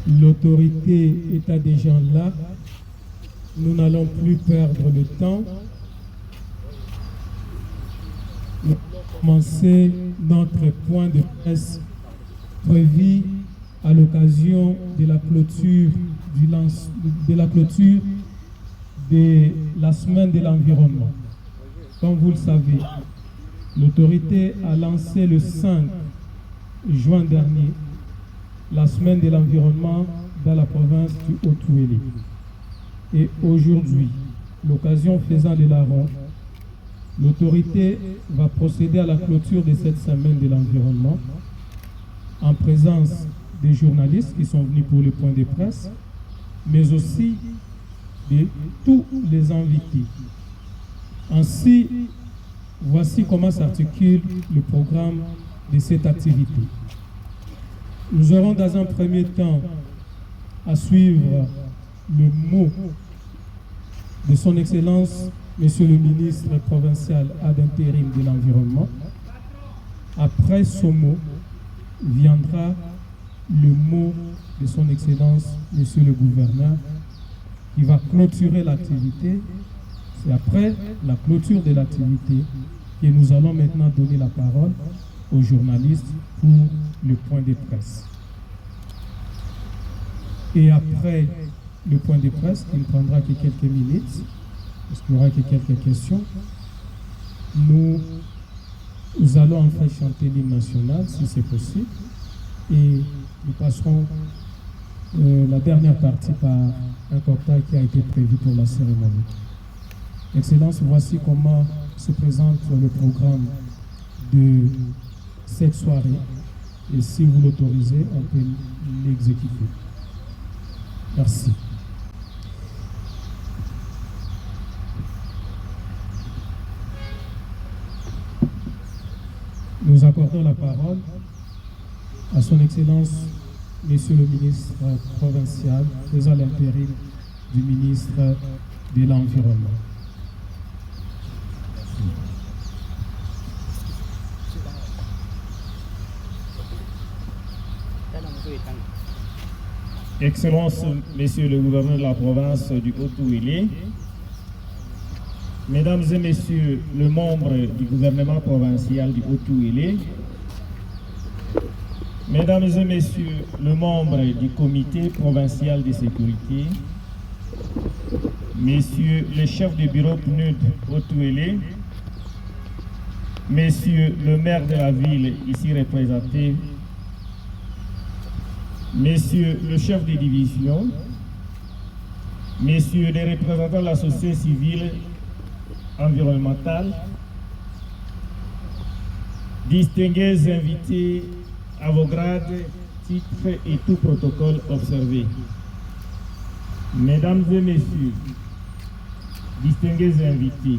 L'autorité est déjà là. Nous n'allons plus perdre le temps. Nous allons commencer notre point de presse prévu à l'occasion de la clôture de la semaine de l'environnement. Comme vous le savez, l'autorité a lancé le 5 juin dernier la semaine de l'environnement dans la province du Haut-Touélé. Et aujourd'hui, l'occasion faisant de la ronde, l'autorité va procéder à la clôture de cette semaine de l'environnement en présence des journalistes qui sont venus pour le point de presse, mais aussi de tous les invités. Ainsi, voici comment s'articule le programme de cette activité. Nous aurons dans un premier temps à suivre le mot de son Excellence, Monsieur le ministre provincial ad intérim de l'Environnement. Après ce mot, viendra le mot de son Excellence, Monsieur le gouverneur, qui va clôturer l'activité. C'est après la clôture de l'activité que nous allons maintenant donner la parole aux journalistes pour le point de presse. Et après le point de presse, qui ne prendra que quelques minutes, parce qu'il n'y aura que quelques questions, nous allons enfin chanter l'hymne national, si c'est possible, et nous passerons la dernière partie par un cocktail qui a été prévu pour la cérémonie. Excellence, voici comment se présente le programme de cette soirée, et si vous l'autorisez, on peut l'exécuter. Merci. Nous accordons la parole à son Excellence, Monsieur le ministre provincial, faisant l'intérim du ministre de l'Environnement. Excellence, Monsieur le gouverneur de la province du Haut-Touélé, Mesdames et Messieurs les membres du gouvernement provincial du Haut-Touélé, Mesdames et Messieurs les membres du comité provincial de sécurité, Messieurs les chefs de bureau PNUD Haut-Touélé, Messieurs le maire de la ville ici représenté, Messieurs le chef de division, Messieurs les représentants de la société civile environnementale, distingués invités à vos grades, titres et tout protocole observé. Mesdames et Messieurs, distingués invités,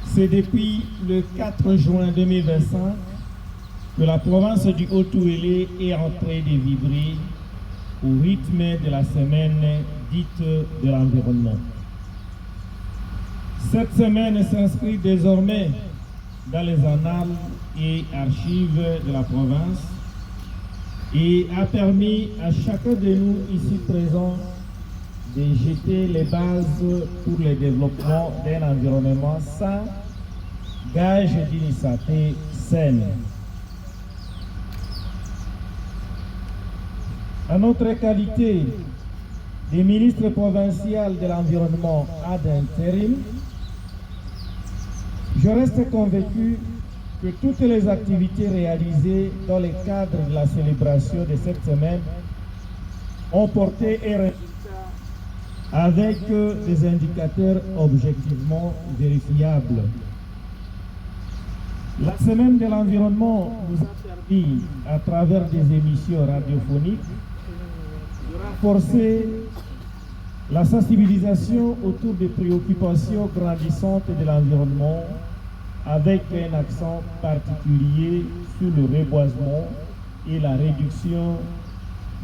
c'est depuis le 4 juin 2025 que la province du Haut-Touélé est en train de vibrer au rythme de la semaine dite de l'environnement. Cette semaine s'inscrit désormais dans les annales et archives de la province et a permis à chacun de nous ici présents de jeter les bases pour le développement d'un environnement sain, gage d'initiative saine. En notre qualité de ministre provincial de l'environnement ad intérim, je reste convaincu que toutes les activités réalisées dans le cadre de la célébration de cette semaine ont porté un résultat avec des indicateurs objectivement vérifiables. La semaine de l'environnement nous a permis, à travers des émissions radiophoniques, de renforcer la sensibilisation autour des préoccupations grandissantes de l'environnement avec un accent particulier sur le reboisement et la réduction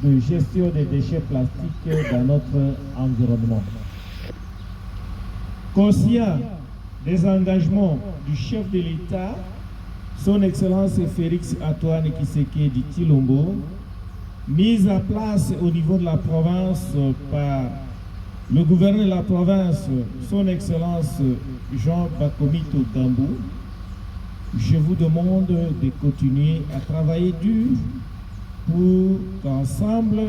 de gestion des déchets plastiques dans notre environnement. Conscient des engagements du chef de l'État, son Excellence Félix Antoine Tshisekedi Tshilombo, mise en place au niveau de la province par le gouverneur de la province, son Excellence Jean Bakomito Gambou, je vous demande de continuer à travailler dur pour qu'ensemble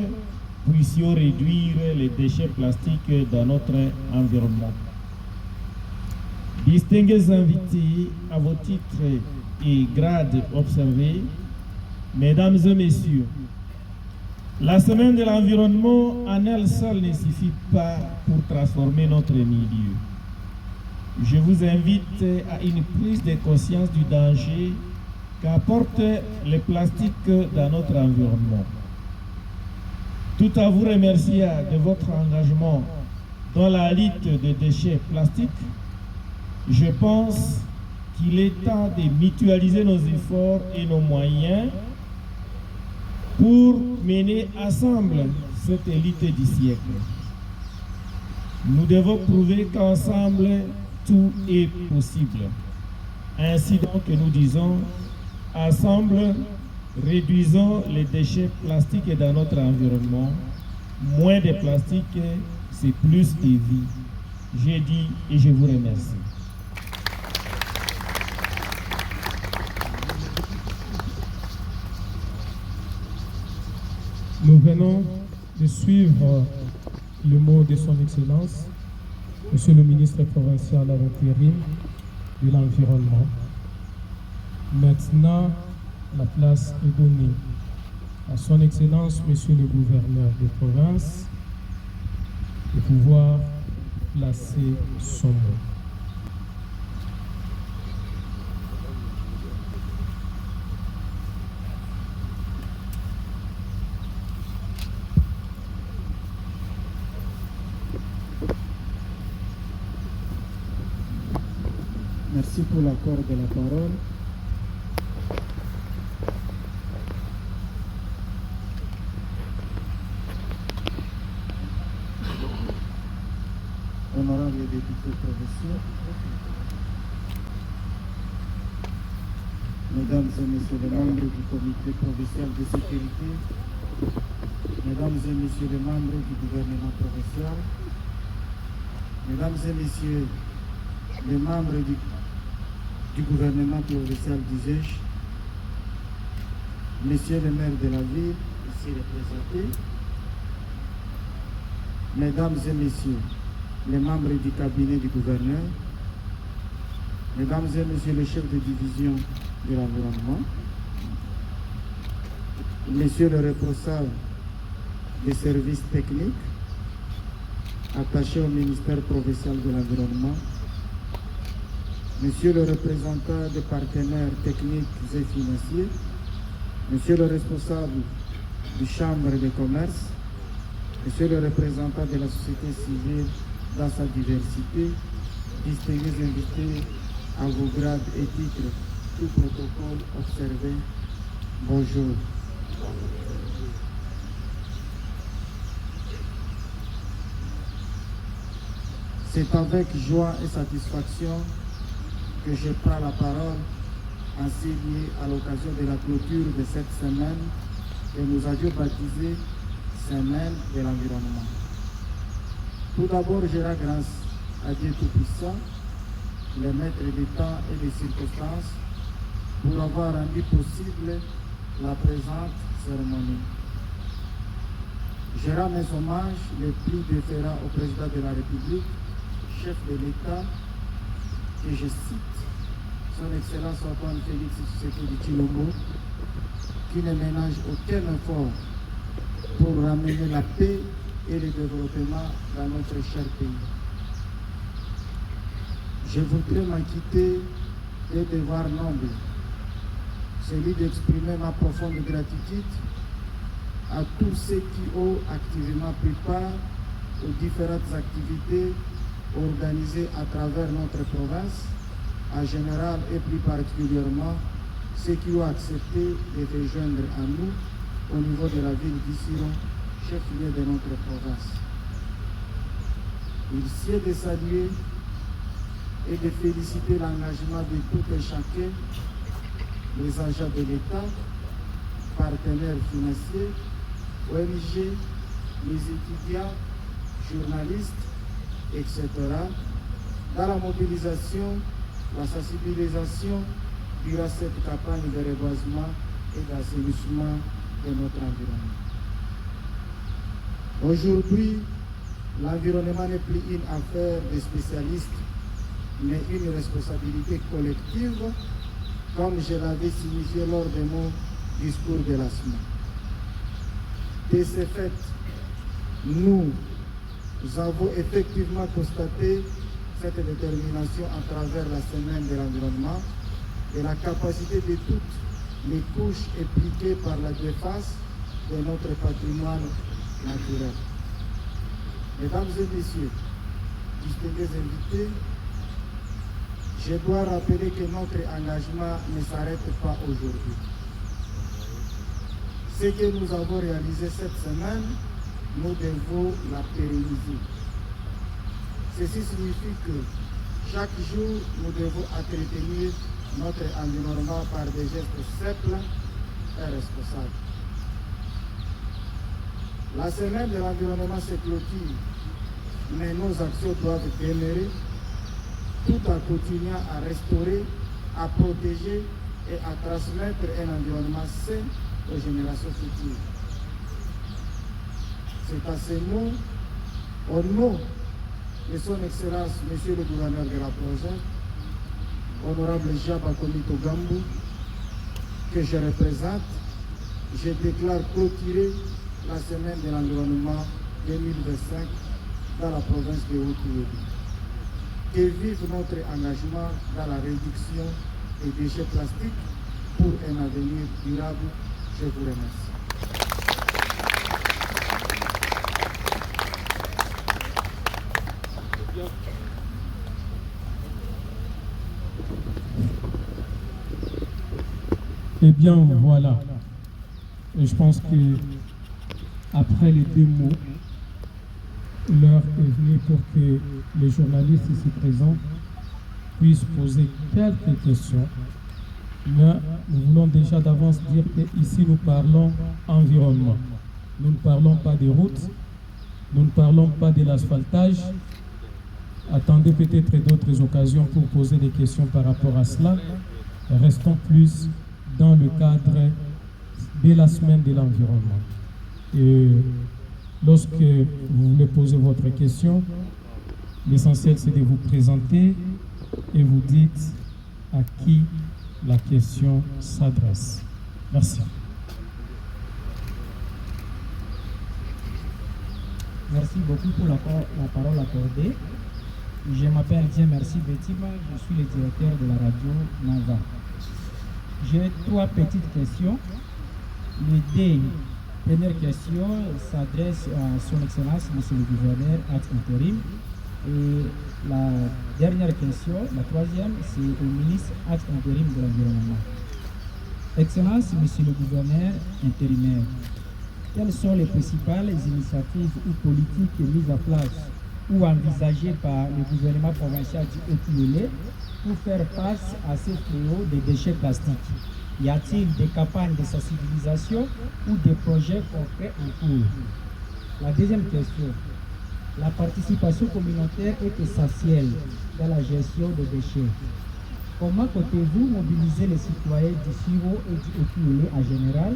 puissions réduire les déchets plastiques dans notre environnement. Distingués invités à vos titres et grades observés, mesdames et messieurs, la semaine de l'environnement en elle seule ne suffit pas pour transformer notre milieu. Je vous invite à une prise de conscience du danger qu'apporte le plastique dans notre environnement. Tout à vous remercier de votre engagement dans la lutte des déchets plastiques, je pense qu'il est temps de mutualiser nos efforts et nos moyens pour mener ensemble cette lutte du siècle. Nous devons prouver qu'ensemble, tout est possible. Ainsi donc, nous disons, ensemble, réduisons les déchets plastiques dans notre environnement. Moins de plastique, c'est plus de vie. J'ai dit et je vous remercie. Nous venons de suivre le mot de son Excellence, Monsieur le ministre provincial à l'intérim de l'Environnement. Maintenant, la place est donnée à son Excellence, Monsieur le gouverneur de province, de pouvoir placer son mot. Merci pour l'accord de la parole. Honorables députés provinciaux, Mesdames et Messieurs les membres du comité provincial de sécurité, Mesdames et Messieurs les membres du gouvernement provincial, Mesdames et Messieurs les membres du gouvernement provincial d'Uzèche, Messieurs les maires de la ville, ici représentés, Mesdames et Messieurs les membres du cabinet du gouverneur, Mesdames et Messieurs les chefs de division de l'environnement, Messieurs les responsables des services techniques attachés au ministère provincial de l'environnement, Monsieur le représentant des partenaires techniques et financiers, Monsieur le responsable du Chambre de commerce, Monsieur le représentant de la société civile dans sa diversité, distingués invités à vos grades et titres, tout protocole observé, bonjour. C'est avec joie et satisfaction que je prends la parole en signe à l'occasion de la clôture de cette semaine que nous avions baptisée Semaine de l'environnement. Tout d'abord, je rends grâce à Dieu Tout-Puissant, le maître des temps et des circonstances, pour avoir rendu possible la présente cérémonie. Je rends mes hommages les plus déférents au président de la République, chef de l'État, que je cite, son Excellence Antoine Félix Tshisekedi Tshilombo, qui ne ménage aucun effort pour ramener la paix et le développement dans notre cher pays. Je voudrais m'acquitter des devoirs nobles, celui d'exprimer ma profonde gratitude à tous ceux qui ont activement pris part aux différentes activités organisées à travers notre province, en général et plus particulièrement ceux qui ont accepté de rejoindre à nous au niveau de la ville d'Issiron, chef-lieu de notre province. Il sied de saluer et de féliciter l'engagement de tout et chacun, les agents de l'État, partenaires financiers, ONG, les étudiants, journalistes, etc., dans la mobilisation, la sensibilisation durant cette campagne de reboisement et d'assainissement de notre environnement. Aujourd'hui, l'environnement n'est plus une affaire des spécialistes, mais une responsabilité collective, comme je l'avais signifié lors de mon discours de la semaine. De ce fait, nous avons effectivement constaté cette détermination à travers la semaine de l'environnement et la capacité de toutes les couches impliquées par la défense de notre patrimoine naturel. Mesdames et messieurs, distingués invités, je dois rappeler que notre engagement ne s'arrête pas aujourd'hui. Ce que nous avons réalisé cette semaine, nous devons la pérenniser. Ceci signifie que chaque jour, nous devons entretenir notre environnement par des gestes simples et responsables. La semaine de l'environnement se clôture, mais nos actions doivent demeurer tout en continuant à restaurer, à protéger et à transmettre un environnement sain aux générations futures. C'est à ces mots, au nom de son Excellence, Monsieur le Gouverneur de la province, Honorable Jean Bakomito Gambou, que je représente, je déclare clôturer la semaine de l'environnement 2025 dans la province de Haut-Kivu. Que vive notre engagement dans la réduction des déchets plastiques pour un avenir durable. Je vous remercie. Eh bien, voilà. Et je pense que après les deux mots, l'heure est venue pour que les journalistes ici présents puissent poser quelques questions. Mais nous voulons déjà d'avance dire qu'ici nous parlons environnement. Nous ne parlons pas des routes, nous ne parlons pas de l'asphaltage. Attendez peut-être d'autres occasions pour poser des questions par rapport à cela. Restons plus dans le cadre de la semaine de l'environnement. Et lorsque vous voulez poser votre question, l'essentiel c'est de vous présenter et vous dites à qui la question s'adresse. Merci. Merci beaucoup pour la parole accordée. Je m'appelle Dieu Merci Betima, je suis le directeur de la radio Nava. J'ai trois petites questions. Les deux premières questions s'adressent à son Excellence, Monsieur le Gouverneur, ad intérim. Et la dernière question, la troisième, c'est au ministre ad intérim de l'Environnement. Excellence, Monsieur le Gouverneur intérimaire, quelles sont les principales initiatives ou politiques mises en place ou envisagées par le gouvernement provincial du Haut-Kivu pour faire face à ces fléaux des déchets plastiques? Y a-t-il des campagnes de sensibilisation ou des projets concrets en cours? La deuxième question, la participation communautaire est essentielle dans la gestion des déchets. Comment comptez-vous mobiliser les citoyens du Siro et du Haut-Kivu en général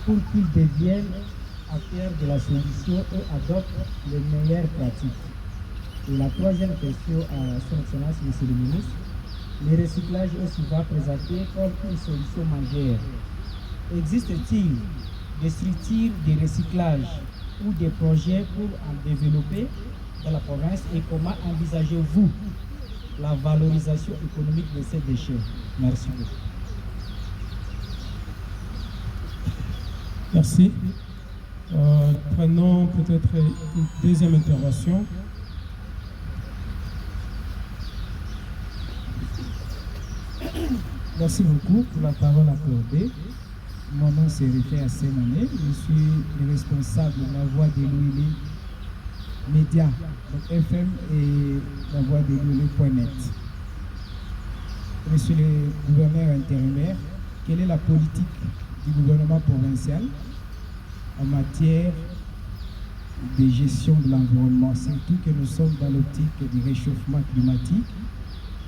pour qu'ils deviennent acteurs de la solution et adoptent les meilleures pratiques? Et la troisième question à son Excellence, Monsieur le Ministre, le recyclage est souvent présenté comme une solution majeure. Existe-t-il des structures de recyclage ou des projets pour en développer dans la province et comment envisagez-vous la valorisation économique de ces déchets? Merci beaucoup. Merci. Prenons peut-être une deuxième intervention. Merci beaucoup pour la parole accordée. Mon nom c'est Riké Assemane. Je suis le responsable de la Voix de l'Ouili Média, donc FM et la Voix de l'Ouili.net. Monsieur le gouverneur intérimaire, quelle est la politique du gouvernement provincial en matière de gestion de l'environnement, surtout que nous sommes dans l'optique du réchauffement climatique.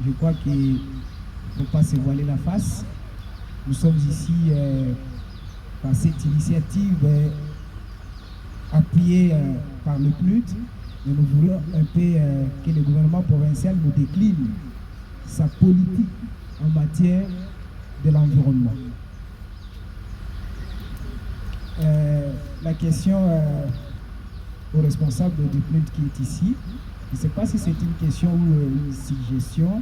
Je crois qu'il ne faut pas se voiler la face. Nous sommes ici par cette initiative appuyée par le PNUD, mais nous voulons un peu que le gouvernement provincial nous décline sa politique en matière de l'environnement. La question au responsable du PNUD qui est ici, je ne sais pas si c'est une question ou une suggestion.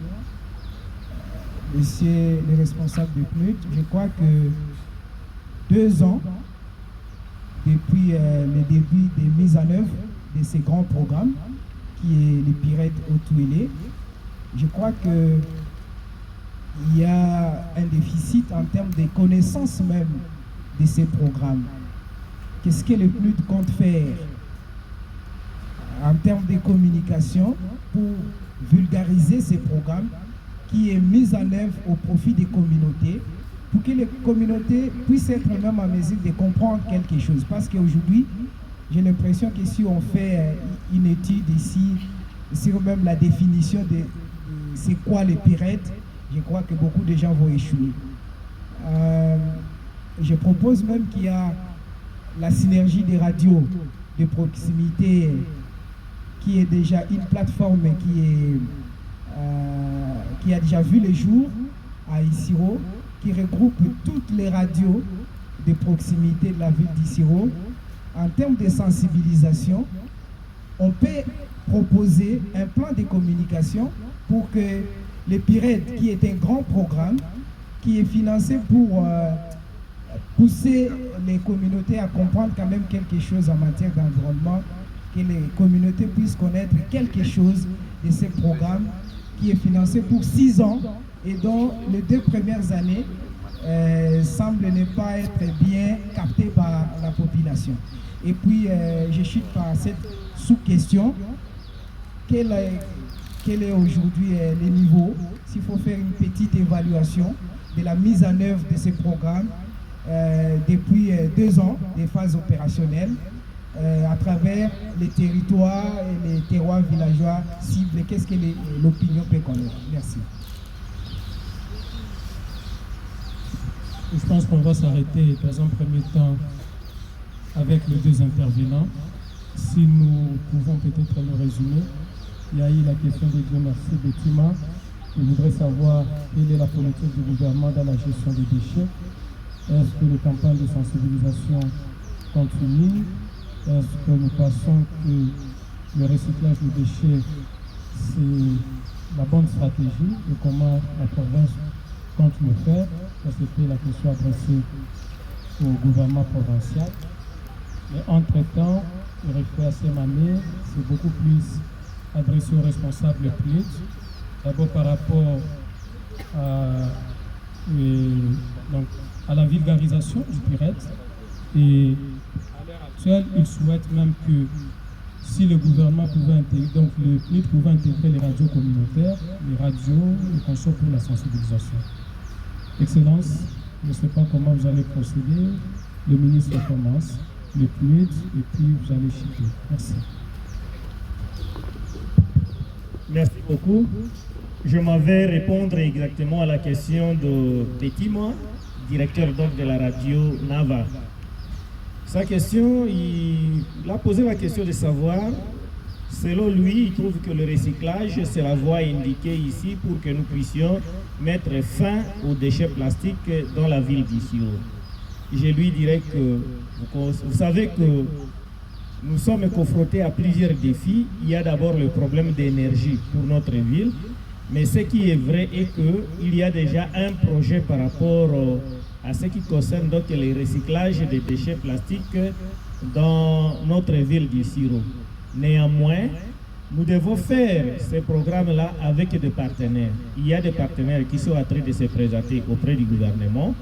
Monsieur le responsable du PNUD, je crois que 2 ans depuis le début des mises en œuvre de ces grands programmes, qui est les Pirettes au Touélé, je crois que il y a un déficit en termes de connaissances même de ces programmes. Qu'est-ce que le PNUD compte faire en termes de communication pour vulgariser ces programmes qui est mis en œuvre au profit des communautés, pour que les communautés puissent être même en mesure de comprendre quelque chose. Parce qu'aujourd'hui, j'ai l'impression que si on fait une étude ici sur même la définition de c'est quoi les Pirettes, je crois que beaucoup de gens vont échouer. Je propose même qu'il y a la synergie des radios de proximité qui est déjà une plateforme qui a déjà vu le jour à Isiro, qui regroupe toutes les radios de proximité de la ville d'Isiro. En termes de sensibilisation, on peut proposer un plan de communication pour que les Pirettes, qui est un grand programme, qui est financé pour pousser les communautés à comprendre quand même quelque chose en matière d'environnement, que les communautés puissent connaître quelque chose de ces programmes qui est financé pour 6 ans et dont les 2 premières années semblent ne pas être bien captées par la population. Et puis, je chute par cette sous-question. Quel est aujourd'hui le niveau, s'il faut faire une petite évaluation de la mise en œuvre de ces programmes depuis 2 ans, des phases opérationnelles, à travers les territoires et les terroirs villageois cibles. Qu'est-ce que l'opinion peut connaître? Merci. Je pense qu'on va s'arrêter dans un premier temps avec les 2 intervenants. Si nous pouvons peut-être le résumer, il y a eu la question de Dieu merci Bettima. Je voudrais savoir quelle est la politique du gouvernement dans la gestion des déchets. Est-ce que les campagnes de sensibilisation continuent? Est-ce que nous pensons que le recyclage des déchets, c'est la bonne stratégie et comment la province compte le faire? Ça, c'était la question adressée au gouvernement provincial. Mais entre-temps, le référé Sémané, c'est beaucoup plus adressé aux responsables PNUD. D'abord par rapport à la vulgarisation du Pirette. Et à l'heure actuelle, ils souhaitent même que si le gouvernement pouvait intégrer, donc le PNUD pouvait intégrer les radios communautaires, les radios, les consorts pour la sensibilisation. Excellence, je ne sais pas comment vous allez procéder. Le ministre commence, le PNUD, et puis vous allez chiffrer. Merci. Merci beaucoup. Je m'en vais répondre exactement à la question de Bettima, directeur donc de la radio Nava. Sa question, il a posé la question de savoir, selon lui, il trouve que le recyclage, c'est la voie indiquée ici pour que nous puissions mettre fin aux déchets plastiques dans la ville d'Isiro. Je lui dirais que, vous savez que nous sommes confrontés à plusieurs défis. Il y a d'abord le problème d'énergie pour notre ville, mais ce qui est vrai est qu'il y a déjà un projet par rapport à ce qui concerne donc le recyclage des déchets plastiques dans notre ville d'Isiro. Néanmoins, nous devons faire ces programmes-là avec des partenaires. Il y a des partenaires qui sont en train de se présenter auprès du gouvernement.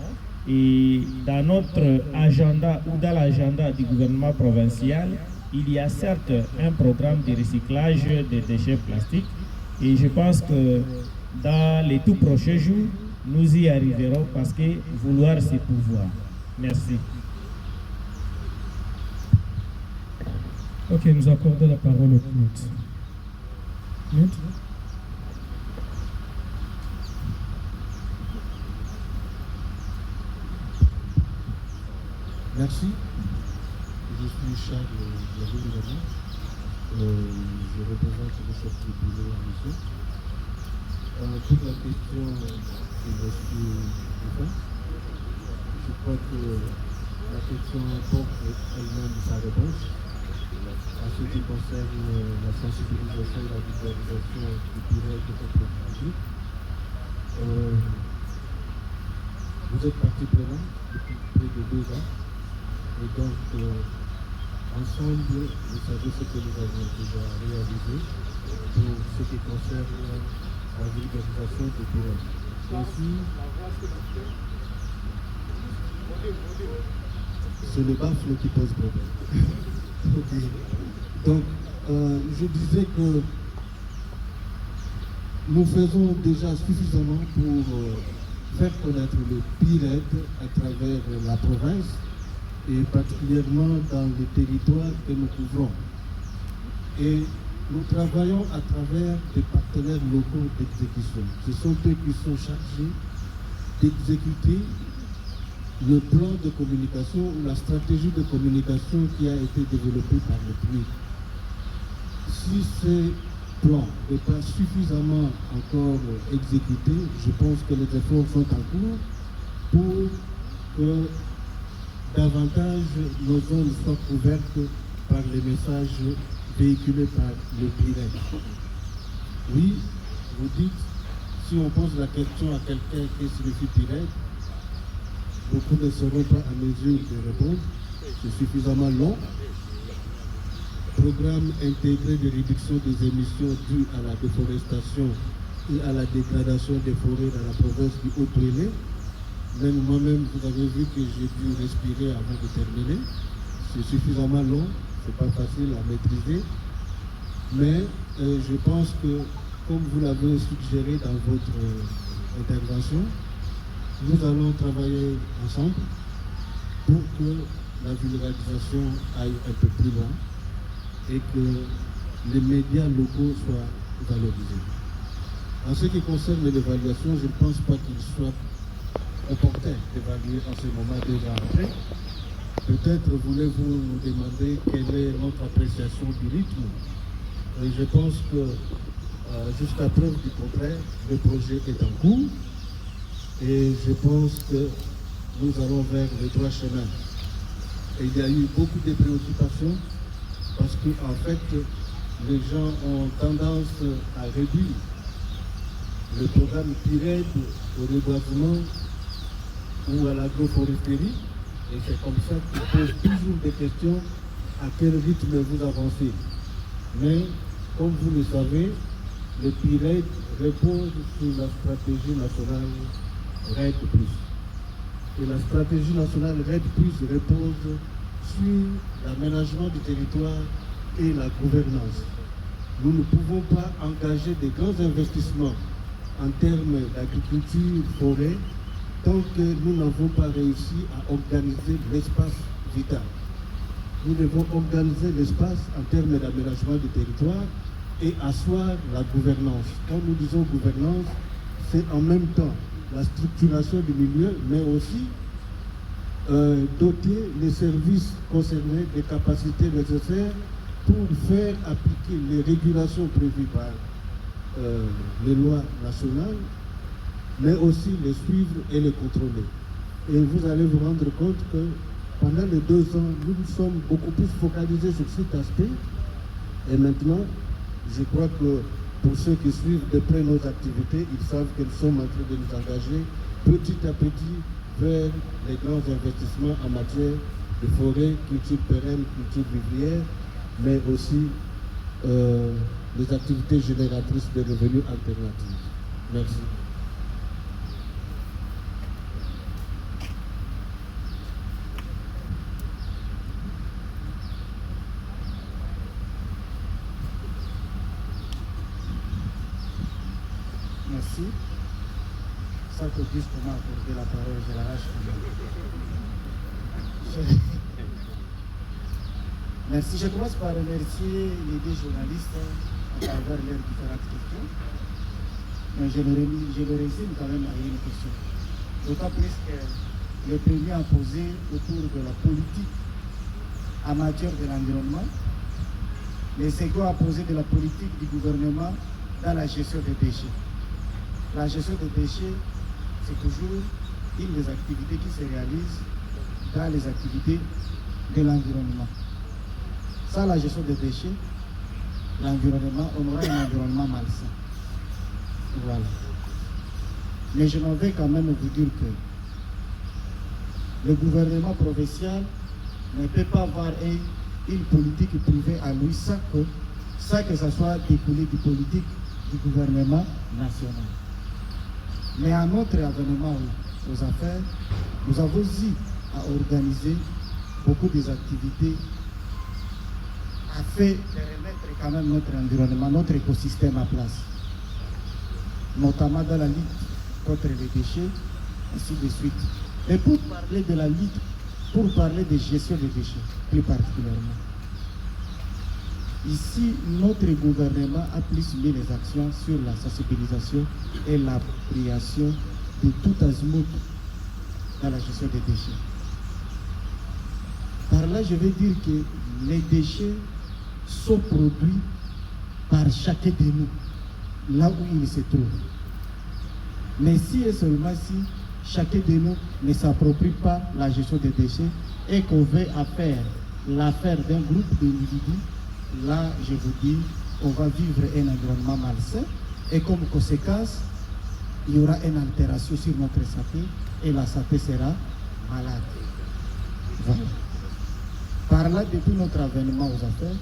Et dans notre agenda ou dans l'agenda du gouvernement provincial, il y a certes un programme de recyclage des déchets plastiques. Et je pense que dans les tout prochains jours, nous y arriverons parce que vouloir c'est pouvoir. Merci. Ok, nous accordons la parole au Claude. Claude? Merci. Je suis Charles Javé-Lugano. Je représente le chef du bureau en mission. Toute la question de M. Dupin, je crois que la question porte elle-même sa réponse. En ce qui concerne la sensibilisation et la vulgarisation du bureau de votre public, vous êtes partie prenante depuis près de 2 ans. Et donc, ensemble, vous savez ce que nous avons déjà réalisé pour ce qui concerne la vulgarisation du bureau. Ainsi, c'est le baffle qui pose problème. Okay. Donc, je disais que nous faisons déjà suffisamment pour faire connaître le PIRED à travers la province et particulièrement dans les territoires que nous couvrons. Et nous travaillons à travers des partenaires locaux d'exécution. Ce sont eux qui sont chargés d'exécuter le plan de communication ou la stratégie de communication qui a été développée par le PNUD. Si ces plans n'est pas suffisamment encore exécuté, je pense que les efforts sont en cours pour que davantage nos zones soient couvertes par les messages véhiculés par le PIRED. Oui, vous dites, si on pose la question à quelqu'un qui signifie PIRED, beaucoup ne seront pas à mesure de répondre. C'est suffisamment long. Programme intégré de réduction des émissions dues à la déforestation et à la dégradation des forêts dans la province du Haut-Touélé. Même moi-même, vous avez vu que j'ai dû respirer avant de terminer. C'est suffisamment long, c'est pas facile à maîtriser. Mais je pense que, comme vous l'avez suggéré dans votre intervention, nous allons travailler ensemble pour que la vulgarisation aille un peu plus loin et que les médias locaux soient valorisés. En ce qui concerne l'évaluation, je ne pense pas qu'il soit opportun d'évaluer en ce moment 2 ans après. Peut-être voulez-vous nous demander quelle est notre appréciation du rythme. Et je pense que jusqu'à preuve du contraire, le projet est en cours. Et je pense que nous allons vers le droit chemin. Et il y a eu beaucoup de préoccupations parce qu'en fait, les gens ont tendance à réduire le programme PIRED au reboisement ou à l'agroforesterie. Et c'est comme ça qu'ils posent toujours des questions à quel rythme vous avancez. Mais, comme vous le savez, le PIRED repose sur la stratégie nationale RED+. Et la stratégie nationale RED+ repose sur l'aménagement du territoire et la gouvernance. Nous ne pouvons pas engager des grands investissements en termes d'agriculture, forêt, tant que nous n'avons pas réussi à organiser l'espace vital. Nous devons organiser l'espace en termes d'aménagement du territoire et asseoir la gouvernance. Quand nous disons gouvernance, c'est en même temps la structuration du milieu, mais aussi doter les services concernés des capacités nécessaires pour faire appliquer les régulations prévues par les lois nationales, mais aussi les suivre et les contrôler. Et vous allez vous rendre compte que pendant les 2 ans, nous nous sommes beaucoup plus focalisés sur cet aspect. Et maintenant, je crois que pour ceux qui suivent de près nos activités, ils savent que nous sommes en train de nous engager petit à petit vers les grands investissements en matière de forêt, culture pérenne, culture vivrière, mais aussi les activités génératrices de revenus alternatifs. Merci. Merci. Sans que puisse comment accorder la parole, je l'arrache. Merci. Je commence par remercier les deux journalistes à travers leurs différentes questions. Mais je le résume quand même à une question. D'autant plus que le premier a posé autour de la politique en matière de l'environnement. Le second a posé de la politique du gouvernement dans la gestion des déchets. La gestion des déchets, c'est toujours une des activités qui se réalisent dans les activités de l'environnement. Sans la gestion des déchets, l'environnement, on aura un environnement malsain. Voilà. Mais je m'en vais quand même vous dire que le gouvernement provincial ne peut pas avoir une politique privée à lui sans que ça soit découlé du politique du gouvernement national. Mais à notre avènement aux affaires, nous avons eu à organiser beaucoup des activités afin de remettre quand même notre environnement, notre écosystème à place. Notamment dans la lutte contre les déchets, ainsi de suite. Et pour parler de la lutte, pour parler de gestion des déchets, plus particulièrement. Ici, notre gouvernement a plus mis les actions sur la sensibilisation et l'appropriation de tout azimut dans la gestion des déchets. Par là, je veux dire que les déchets sont produits par chacun de nous, là où ils se trouvent. Mais si et seulement si chacun de nous ne s'approprie pas la gestion des déchets et qu'on veut faire l'affaire d'un groupe d'individus, là, je vous dis, on va vivre un environnement malsain et comme conséquence, il y aura une altération sur notre santé et la santé sera malade. Voilà. Par là, depuis notre avènement aux affaires,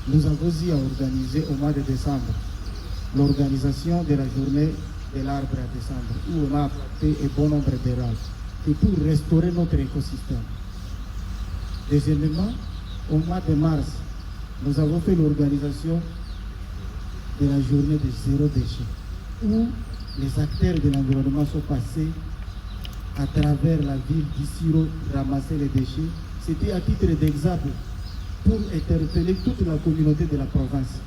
nous avons eu à organiser au mois de décembre l'organisation de la journée de l'arbre à décembre, où on a planté un bon nombre d'arbres, et pour restaurer notre écosystème. Deuxièmement, au mois de mars, nous avons fait l'organisation de la journée de zéro déchet, où les acteurs de l'environnement sont passés à travers la ville d'Issiro ramasser les déchets. C'était à titre d'exemple pour interpeller toute la communauté de la province,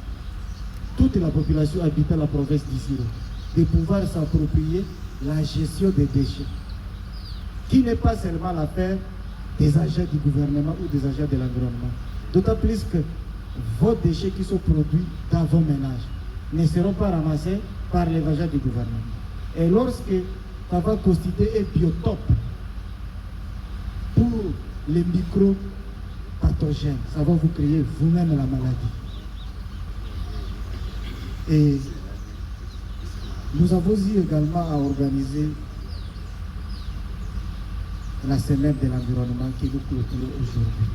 toute la population habitant la province d'Issiro, de pouvoir s'approprier la gestion des déchets, qui n'est pas seulement l'affaire des agents du gouvernement ou des agents de l'environnement. D'autant plus que vos déchets qui sont produits dans vos ménages ne seront pas ramassés par les agents du gouvernement. Et lorsque ça va constituer un biotope pour les micro-pathogènes, ça va vous créer vous-même la maladie. Et nous avons eu également à organiser la semaine de l'environnement qui nous clôture aujourd'hui.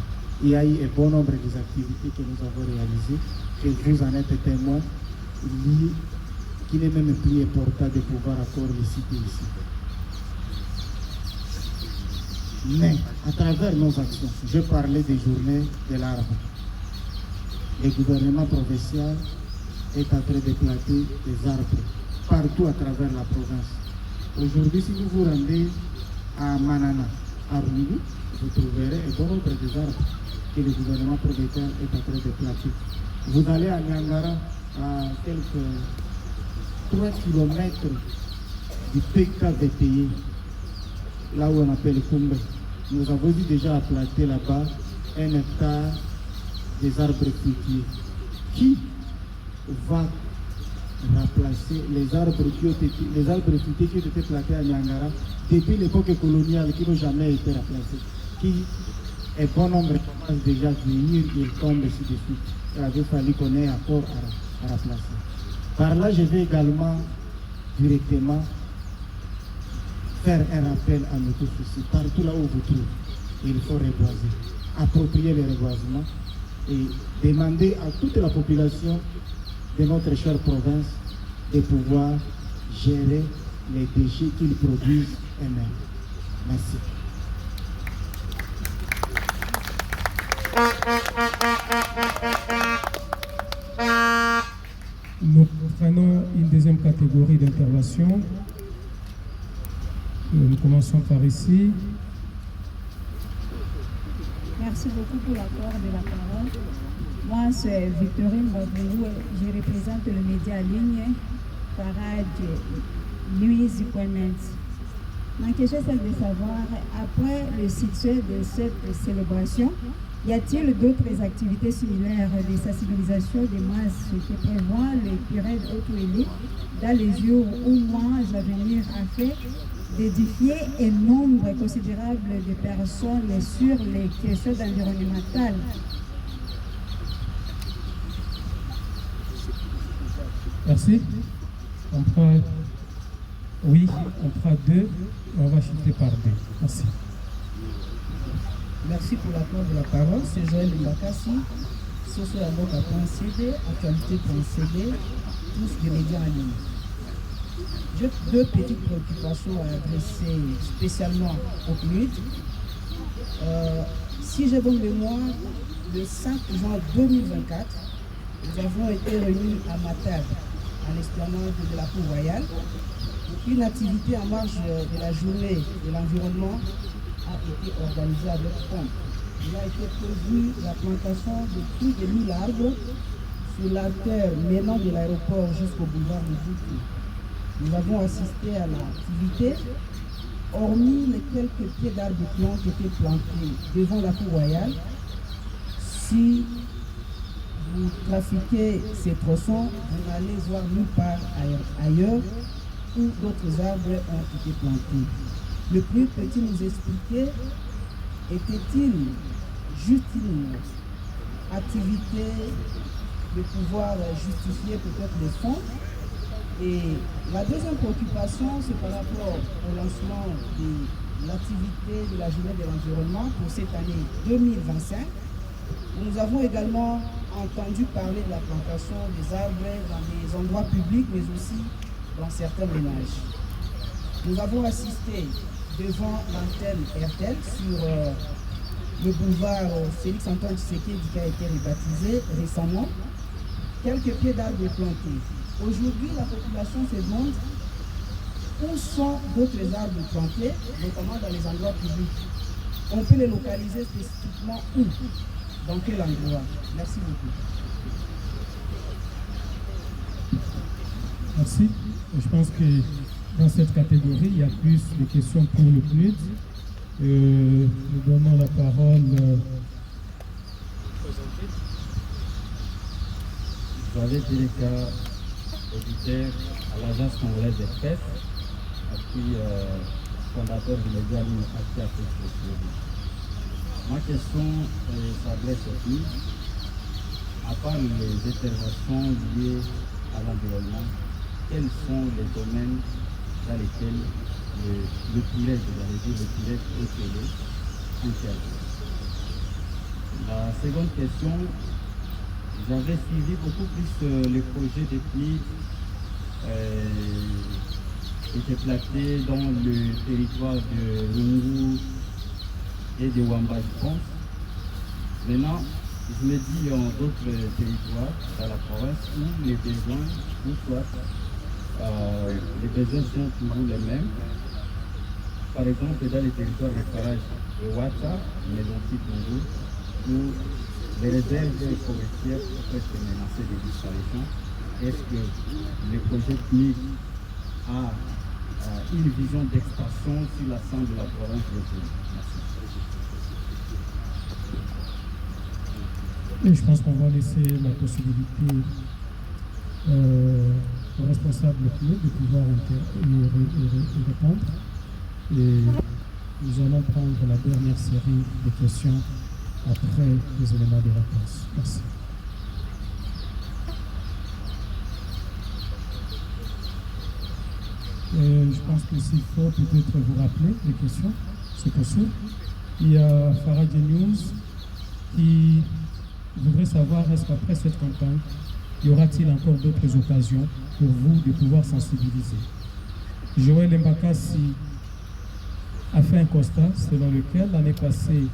Il y a eu un bon nombre d'activités que nous avons réalisées, que vous en êtes témoins, qui n'est même plus important de pouvoir encore les citer ici. Mais à travers nos actions, je parlais des journées de l'arbre. Le gouvernement provincial est en train de planter des arbres partout à travers la province. Aujourd'hui, si vous vous rendez à Manana, à Rungu, vous trouverez un bon nombre d'arbres que le gouvernement provincial est en train de planter. Vous allez à Nyangara, à quelques 3 km du PKVTI, là où on appelle Kumbe. Nous avons eu déjà à planter là-bas 1 hectare des arbres fruitiers qui va remplacer les arbres fruitiers qui ont été plantés à Nyangara depuis l'époque coloniale, qui n'ont jamais été remplacés, qui un bon nombre commence déjà à venir, ils tombent ainsi de suite. Il avait fallu qu'on ait encore à remplacer. Par là, je vais également directement faire un rappel à nous tous ici. Partout là où vous trouvez, il faut reboiser, approprier le reboisement et demander à toute la population de notre chère province de pouvoir gérer les déchets qu'ils produisent eux-mêmes. Merci. Nous prenons une deuxième catégorie d'intervention. Nous commençons par ici. Merci beaucoup pour l'accord de la parole. Moi, c'est Victorine Babourou. Je représente le média en ligne Parade News.net. Ma question, c'est de savoir, après le succès de cette célébration, y a-t-il d'autres activités similaires de sensibilisation des masses qui prévoient le curé Otueli dans les jours ou mois à venir afin d'édifier un nombre considérable de personnes sur les questions environnementales? Merci. On prend 2, on va chuter par 2. Merci. Merci pour l'accord de la parole. C'est Joël Mbakassi, socio-avocat.cd, actualité.cd, tous des médias en ligne. J'ai 2 petites préoccupations à adresser spécialement au PNUD. Si j'ai bonne mémoire, le 5 juin 2024, nous avons été réunis à Matave, à l'esplanade de la Cour royale. Une activité en marge de la journée de l'environnement a été organisée avec pompe. Il a été prévu la plantation de plus de 1000 arbres sur l'artère menant de l'aéroport jusqu'au boulevard de Boutou. Nous avons assisté à l'activité, hormis les quelques pieds d'arbres qui ont été plantés devant la Cour royale. Si vous trafiquez ces tronçons, vous n'allez voir nulle part ailleurs où d'autres arbres ont été plantés. Le PNUD peut-il nous expliquer, était-il juste une activité de pouvoir justifier peut-être les fonds? Et la deuxième préoccupation, c'est par rapport au lancement de l'activité de la journée de l'environnement pour cette année 2025. Nous avons également entendu parler de la plantation des arbres dans des endroits publics, mais aussi dans certains ménages. Nous avons assisté devant l'antenne RTL sur le boulevard Félix-Antoine Tshisekedi qui a été rebaptisé récemment, quelques pieds d'arbres plantés. Aujourd'hui, la population se demande où sont d'autres arbres plantés, notamment dans les endroits publics. On peut les localiser spécifiquement où? Dans quel endroit? Merci beaucoup. Merci. Je pense que dans cette catégorie, il y a plus de questions pour le PNUD. Nous donnons la parole. Vous avez directeur auditeur à l'agence congolaise de presse, puis fondateur du média ligne Accès à Facebook. Ma question s'adresse au PNUD. À part les interventions liées à l'environnement, quels sont les domaines dans lesquels le PIRED, intervient? La seconde question, j'avais suivi beaucoup plus les projets de PNUD qui étaient placés dans le territoire de Lungu et de Wamba, je pense. Maintenant, je me dis en d'autres territoires dans la province où les besoins, ou soit les besoins sont toujours les mêmes. Par exemple, dans les territoires de forage de Ouattara, mais aussi Congo, où les réserves forestières sont presque menacées de disparition. Est-ce que le projet PNUD a une vision d'expansion sur l'ensemble de la province de Congo? Merci. Et je pense qu'on va laisser la possibilité au responsable de pouvoir y répondre. Et nous allons prendre la dernière série de questions après les éléments de réponse. Merci. Je pense que s'il faut peut-être vous rappeler les questions, c'est possible. Il y a Farad News qui voudrait savoir, est-ce qu'après cette campagne, y aura-t-il encore d'autres occasions pour vous de pouvoir sensibiliser? Joël Mbakassi a fait un constat selon lequel l'année passée,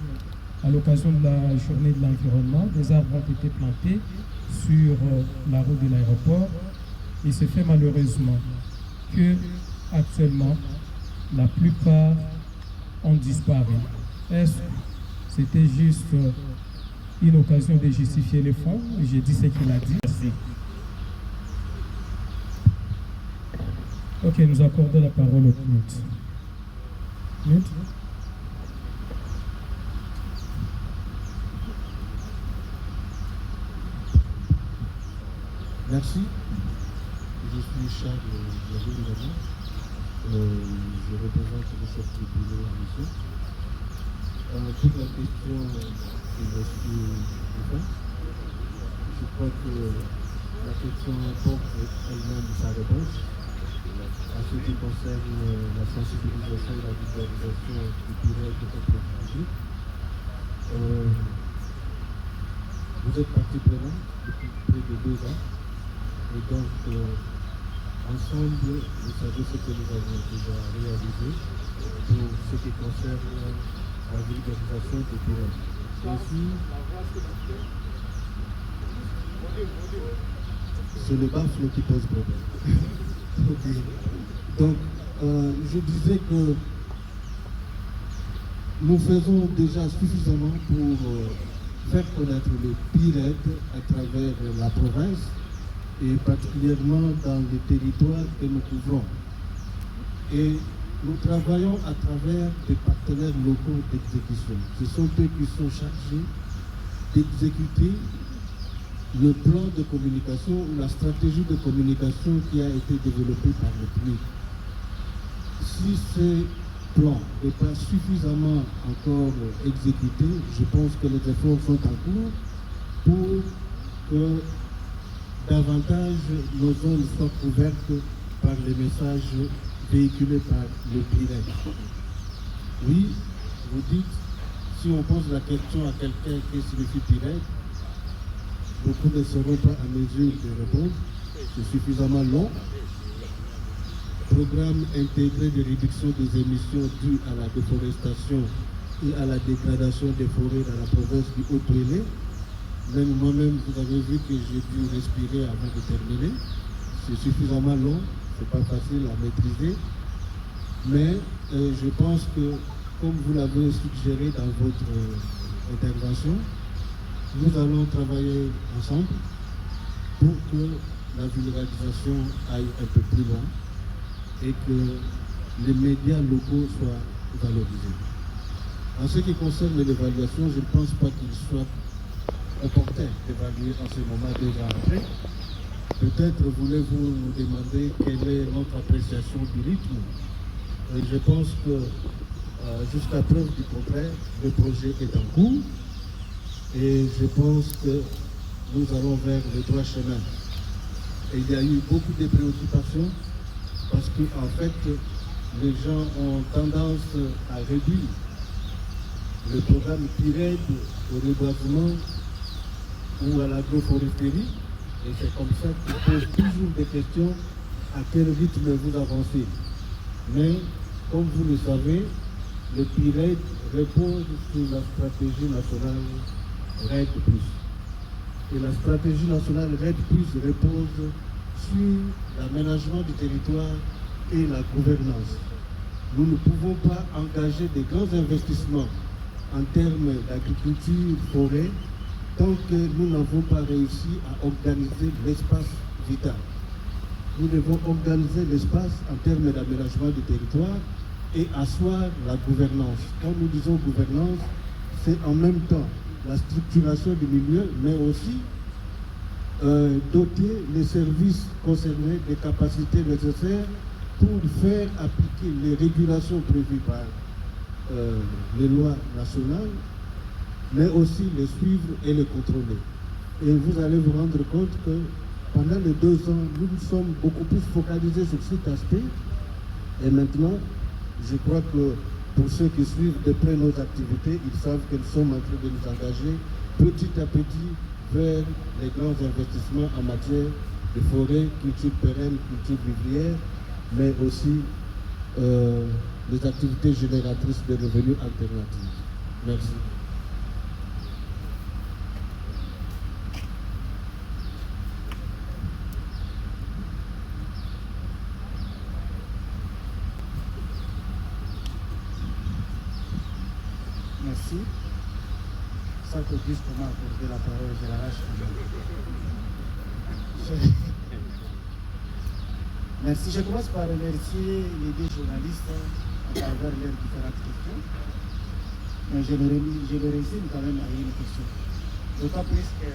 à l'occasion de la journée de l'environnement, des arbres ont été plantés sur la route de l'aéroport. Il se fait malheureusement que actuellement la plupart ont disparu. Est-ce que C'était juste une occasion de justifier les fonds. J'ai dit ce qu'il a dit. Merci. Ok, nous accordons la parole au Knut. Knut? Merci. Je suis Charles Diallo. Je représente le chef du bureau en mission. Toute la question que je suis fait, je crois que la question porte elle-même sa réponse. En ce qui concerne la sensibilisation et la visualisation du bureau de votre public. Vous êtes partie prenante depuis près de 2 ans. Et donc, ensemble, vous savez ce que nous avons déjà réalisé pour ce qui concerne la vulgarisation du bureau. Ainsi, c'est le baffle qui pose problème. Okay. Donc, je disais que nous faisons déjà suffisamment pour faire connaître le PIRED à travers la province et particulièrement dans les territoires que nous couvrons. Et nous travaillons à travers des partenaires locaux d'exécution. Ce sont eux qui sont chargés d'exécuter le plan de communication ou la stratégie de communication qui a été développée par le PNUD. Si ce plan n'est pas suffisamment encore exécuté, je pense que les efforts sont en cours pour que davantage nos zones soient couvertes par les messages véhiculés par le PIRED. Oui, vous dites, si on pose la question à quelqu'un qui signifie PIRED, beaucoup ne seront pas en mesure de répondre. C'est suffisamment long. Programme intégré de réduction des émissions dues à la déforestation et à la dégradation des forêts dans la province du Haut-Touélé. Même moi-même, vous avez vu que j'ai dû respirer avant de terminer. C'est suffisamment long, c'est pas facile à maîtriser. Mais je pense que, comme vous l'avez suggéré dans votre intervention, nous allons travailler ensemble pour que la vulgarisation aille un peu plus loin et que les médias locaux soient valorisés. En ce qui concerne l'évaluation, je ne pense pas qu'il soit opportun d'évaluer en ce moment déjà après. Peut-être voulez-vous nous demander quelle est notre appréciation du rythme. Et je pense que jusqu'à preuve du contraire, le projet est en cours. Et je pense que nous allons vers le droit chemin. Et il y a eu beaucoup de préoccupations parce qu'en fait, les gens ont tendance à réduire le programme PIRED au reboisement ou à l'agroforesterie. Et c'est comme ça qu'ils posent toujours des questions à quel rythme vous avancez. Mais, comme vous le savez, le PIRED repose sur la stratégie nationale RED+. Et la stratégie nationale RED+, repose sur l'aménagement du territoire et la gouvernance. Nous ne pouvons pas engager des grands investissements en termes d'agriculture, forêt, tant que nous n'avons pas réussi à organiser l'espace vital. Nous devons organiser l'espace en termes d'aménagement du territoire et asseoir la gouvernance. Quand nous disons gouvernance, c'est en même temps la structuration du milieu, mais aussi doter les services concernés des capacités nécessaires pour faire appliquer les régulations prévues par les lois nationales, mais aussi les suivre et les contrôler. Et vous allez vous rendre compte que pendant les 2 ans, nous nous sommes beaucoup plus focalisés sur cet aspect. Et maintenant, je crois que pour ceux qui suivent de près nos activités, ils savent que nous sommes en train de nous engager petit à petit vers les grands investissements en matière de forêt, culture pérenne, culture vivrière, mais aussi les activités génératrices de revenus alternatifs. Merci. Merci. ça te dise comment accorder la parole, je l'arrache quand même. Merci. Je commence par remercier les deux journalistes à travers leurs différentes questions. Mais je le résume quand même à une question. D'autant plus que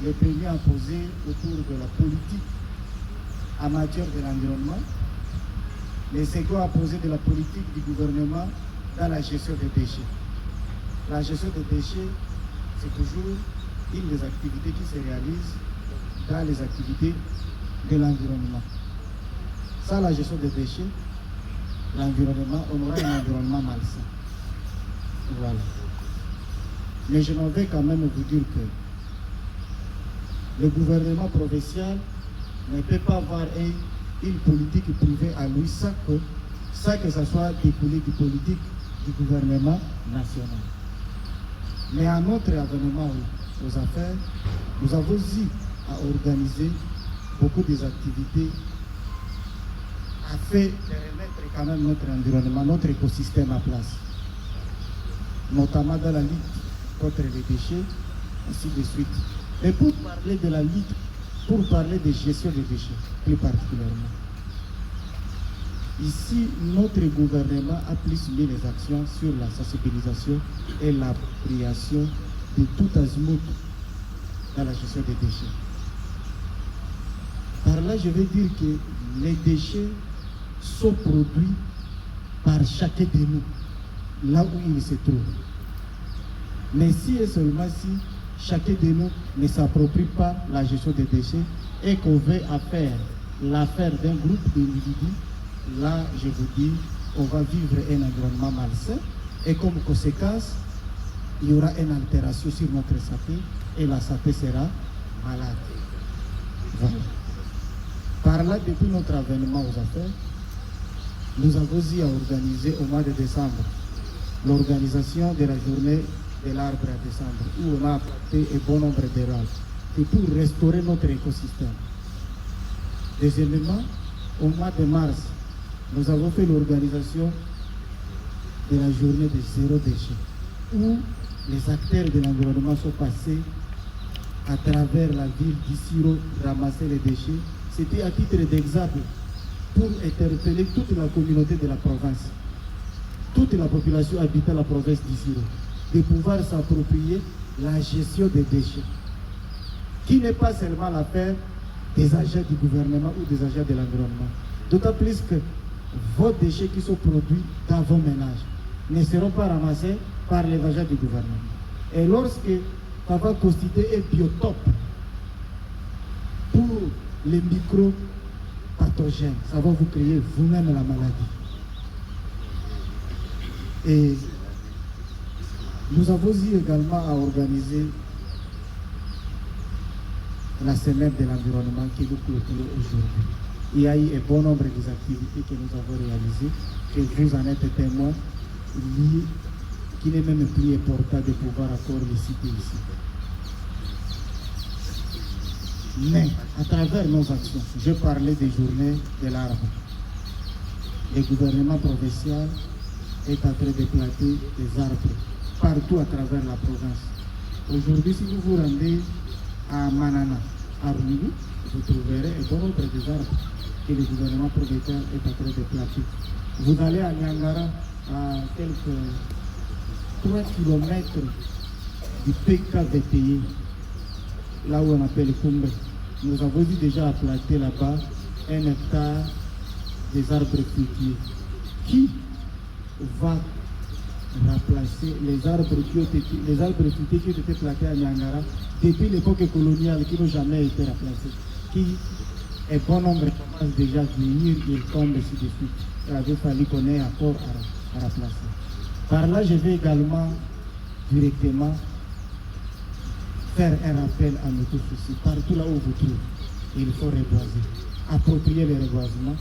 le premier a posé autour de la politique en matière de l'environnement. Le second a posé de la politique du gouvernement dans la gestion des déchets. La gestion des déchets, c'est toujours une des activités qui se réalisent dans les activités de l'environnement. Sans la gestion des déchets, l'environnement, on aura un environnement malsain. Voilà. Mais je m'en vais quand même vous dire que le gouvernement provincial ne peut pas avoir une politique privée à lui sans que ça soit découlé du politique du gouvernement national. Mais à notre avènement aux affaires, nous avons eu à organiser beaucoup des activités afin de remettre quand même notre environnement, notre écosystème à place. Notamment dans la lutte contre les déchets, ainsi de suite. Mais pour parler de la lutte, pour parler de gestion des déchets, plus particulièrement. Ici, notre gouvernement a plus mis les actions sur la sensibilisation et l'appropriation de tout azimut dans la gestion des déchets. Par là, je veux dire que les déchets sont produits par chacun de nous, là où ils se trouvent. Mais si et seulement si chacun de nous ne s'approprie pas la gestion des déchets et qu'on veut l'affaire d'un groupe d'individus, là, je vous dis, on va vivre un environnement malsain et comme conséquence, il y aura une altération sur notre santé et la santé sera malade. Voilà. Par là, depuis notre avènement aux affaires, nous avons eu à organiser au mois de décembre l'organisation de la journée de l'arbre à décembre, où on a planté un bon nombre d'arbres, et pour restaurer notre écosystème. Deuxièmement, au mois de mars, nous avons fait l'organisation de la journée de zéro déchet, où les acteurs de l'environnement sont passés à travers la ville d'Issiro ramasser les déchets. C'était à titre d'exemple pour interpeller toute la communauté de la province, toute la population habitant la province d'Issiro, de pouvoir s'approprier la gestion des déchets, qui n'est pas seulement l'affaire des agents du gouvernement ou des agents de l'environnement. D'autant plus que vos déchets qui sont produits dans vos ménages ne seront pas ramassés par les agents du gouvernement. Et lorsque ça va constituer un biotope pour les micro-pathogènes, ça va vous créer vous-même la maladie. Et nous avons eu également à organiser la semaine de l'environnement qui nous clôture aujourd'hui. Il y a eu un bon nombre d'activités que nous avons réalisées, que vous en êtes témoins, qui n'est même plus important de pouvoir encore les citer ici. Mais à travers nos actions, je parlais des journées de l'arbre. Le gouvernement provincial est en train de planter des arbres partout à travers la province. Aujourd'hui, si vous vous rendez à Manana, à Rungu, vous trouverez un bon nombre d'arbres que le gouvernement provincial est en train de planter. Vous allez à Nyangara, à quelques 3 km du PKVTI, là où on appelle Kumbe. Nous avons vu déjà planter là-bas 1 hectare des arbres fruitiers qui va remplacer les arbres fruitiers qui ont été plantés à Nyangara depuis l'époque coloniale, qui n'ont jamais été remplacés, qui un bon nombre commence déjà à venir, ils tombent ainsi de suite. Il avait fallu qu'on ait encore à remplacer. Par là, je vais également directement faire un rappel à nos tous ici. Partout là où vous trouvez, il faut reboiser, approprier le reboisement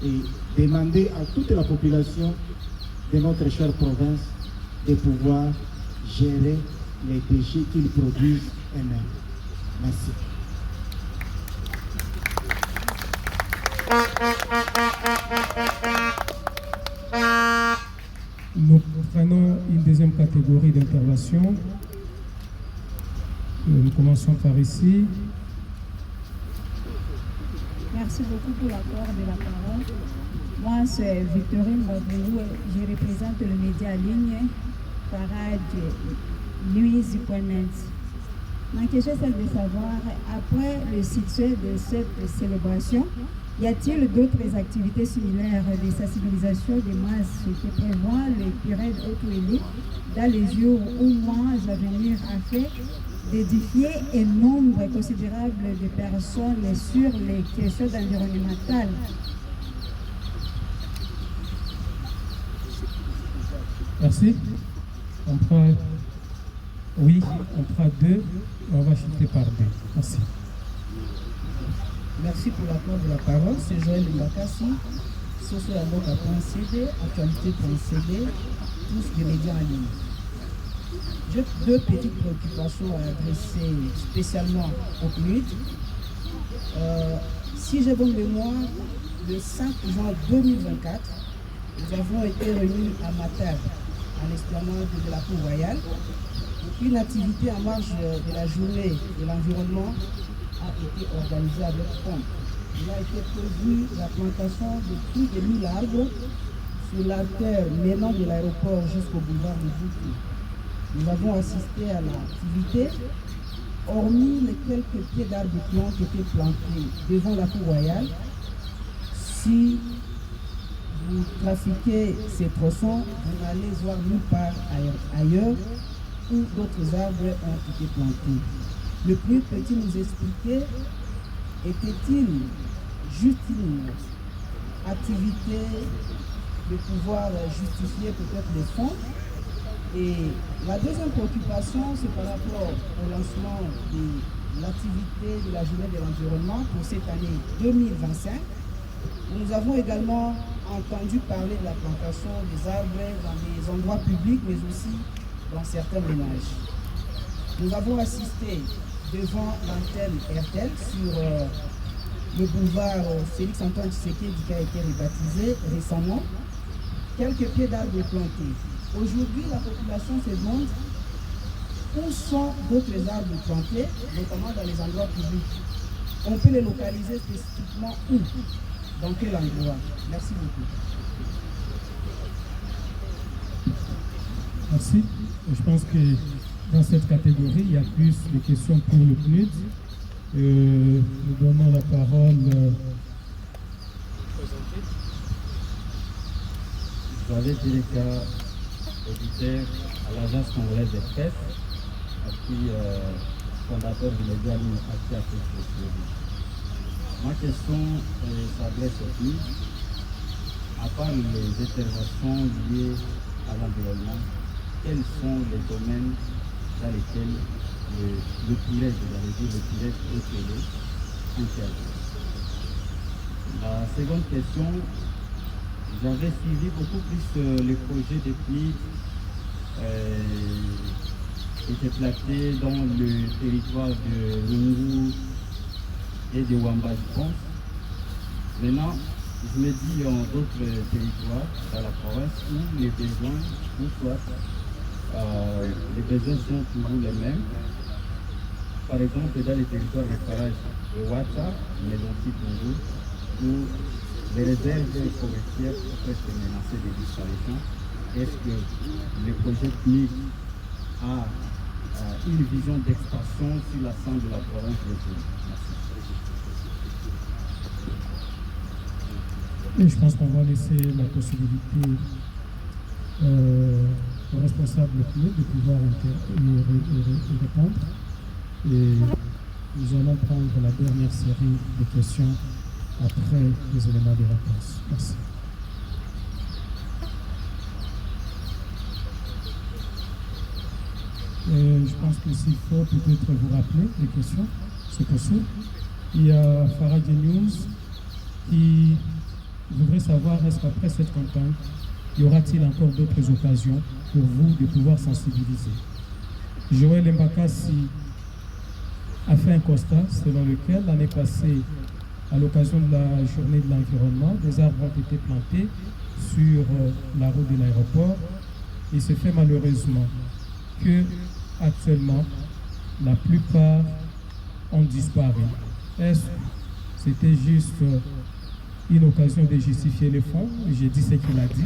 et demander à toute la population de notre chère province de pouvoir gérer les déchets qu'ils produisent eux-mêmes. Merci. Nous prenons une deuxième catégorie d'intervention. Nous commençons par ici. Merci beaucoup pour l'accord de la parole. Moi, c'est Victorine Baboulou. Je représente le média en ligne Parade News.net. Ma question est de savoir, après le succès de cette célébration, y a-t-il d'autres activités similaires de sensibilisation des masses qui prévoient les périodes auto-élus dans les jours ou mois à venir afin d'édifier un nombre considérable de personnes sur les questions environnementales? Merci. On prend 2, on va chuter par 2. Merci. Merci pour l'accord de la parole. C'est Joël Mbakassi, sociologue.cd, actualité.cd, tous des médias en ligne. J'ai 2 petites préoccupations à adresser spécialement au PNUD. Si j'ai bonne mémoire, le 5 juin 2024, nous avons été réunis à Matar, en esplanade de la Cour royale. Une activité en marge de la journée de l'environnement a été organisée avec pompe. Il a été prévu la plantation de plus de 1000 arbres sur l'artère menant de l'aéroport jusqu'au boulevard de Boutou. Nous avons assisté à l'activité. Hormis les quelques pieds d'arbres qui ont été plantés devant la Cour royale, si vous trafiquez ces tronçons, vous n'allez voir nulle part ailleurs où d'autres arbres ont été plantés. Le plus petit nous expliquer, était-il juste une activité de pouvoir justifier peut-être les fonds? Et la deuxième préoccupation, c'est par rapport au lancement de l'activité de la journée de l'environnement pour cette année 2025. Nous avons également entendu parler de la plantation des arbres dans des endroits publics, mais aussi dans certains ménages. Nous avons assisté devant l'antenne RTL sur le boulevard Félix Antoine Tshisekedi qui a été rebaptisé récemment, quelques pieds d'arbres plantés. Aujourd'hui, la population se demande où sont d'autres arbres plantés, notamment dans les endroits publics. On peut les localiser spécifiquement où? Dans quel endroit? Merci beaucoup. Merci. Je pense que dans cette catégorie, il y a plus de questions pour le PNUD. Nous donnons la parole. J'avais Direka, auditeur à l'Agence congolaise de presse, fondateur du média Actia. Ma question s'adresse au PNUD. À part les interventions liées à l'environnement, quels sont les domaines dans lesquels le PIRED, intervient? La seconde question, j'avais suivi beaucoup plus les projets de PNUD qui étaient placés dans le territoire de Rungu et de Wamba-France. Maintenant, je me dis en d'autres territoires dans la province où les besoins, ou soit les besoins sont toujours les mêmes. Par exemple, dans les territoires de forage de Ouattara, mais aussi Congo, où les réserves forestières sont presque menacées de disparition. Est-ce que le projet PNUD a une vision d'expansion sur l'ensemble de la province de Congo? Merci. Et je pense qu'on va laisser la possibilité au responsable de pouvoir y répondre. Et nous allons prendre la dernière série de questions après les éléments de réponse. Merci. Je pense que s'il faut peut-être vous rappeler les questions, c'est possible. Il y a Farad News qui voudrait savoir, est-ce qu'après cette campagne, y aura-t-il encore d'autres occasions pour vous de pouvoir sensibiliser? Joël Mbakassi a fait un constat selon lequel l'année passée, à l'occasion de la journée de l'environnement, des arbres ont été plantés sur la route de l'aéroport. Il se fait malheureusement que actuellement, la plupart ont disparu. Est-ce que c'était juste une occasion de justifier les fonds? J'ai dit ce qu'il a dit.